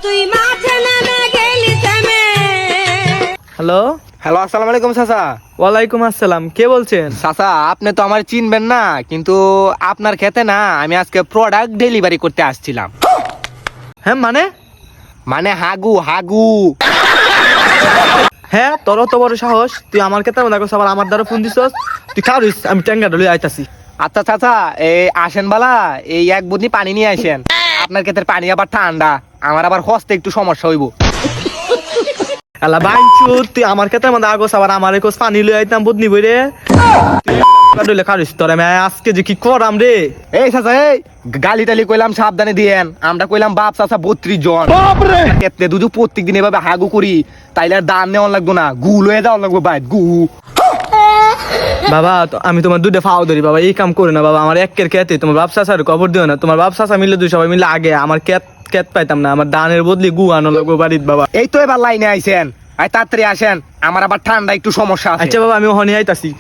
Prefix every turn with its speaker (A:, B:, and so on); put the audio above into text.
A: তুই মাঠে নেমে গেলি থেমে।
B: হ্যালো,
C: হ্যালো, আসসালামু আলাইকুম চাচা।
B: ওয়ালাইকুম আসসালাম। কে বলছেন?
C: চাচা, আপনি তো আমার চিনবেন না, কিন্তু আপনার খেতে না আমি আজকে প্রোডাক্ট ডেলিভারি করতে আসছিলাম।
B: হ্যাঁ মানে?
C: মানে হাগু হাগু।
B: হ্যাঁ, তোর তো বড় সাহস, তুই আমার ক্ষেত্রে দেখো সবার আমার দ্বারা ফোন দিছস। তুই কারিস, আমি ট্যাঙ্গা ডলে আইতাছি।
C: আচ্ছা চাচা, এই আসেন বালা, এই এক বুদনি পানি নিয়ে আসেন। আপনার ক্ষেতের পানি আবার ঠান্ডা, আমার আবার হস্তে একটু সমস্যা হইব।
B: আল্লাহ বাইনচু, তুই আমার ক্ষেত্রে মধ্যে আগস আবার আমার একস পানি লই আইতাম বুদনি বইরে। ডলে কারিস তোর আমি আজকে যে কি করাম রে।
C: এই চাচা, এই গালি টালি কইলাম সাবধানে দিয়েন। আমরা কইলাম বাপ চাচা 32 জন ক্ষেত্রে দুজু প্রত্যেক দিন এভাবে হাগু করি, তাইলে আর দান নেওয়া লাগবো না, গু লয়ে যাওয়া লাগবো বাইর গু।
B: বাবা আমি তোমার দুধে ফাও ধরি বাবা, এই কাম করে না বাবা। আমার একের খেতে তোমার বাপ চাচার খবর দিও না। তোমার বাপ চাচা মিলে দুই সবাই মিলে আগে আমার খেত পাইতাম না, আমার দানের বদলি গু আনো লাগবো বাড়িত বাবা।
C: এই তো এবার লাইনে আইছেন, তাড়াতাড়ি আসেন, আমার আবার ঠান্ডা একটু সমস্যা আছে।
B: আচ্ছা বাবা, আমি ওখানে আইতাছি।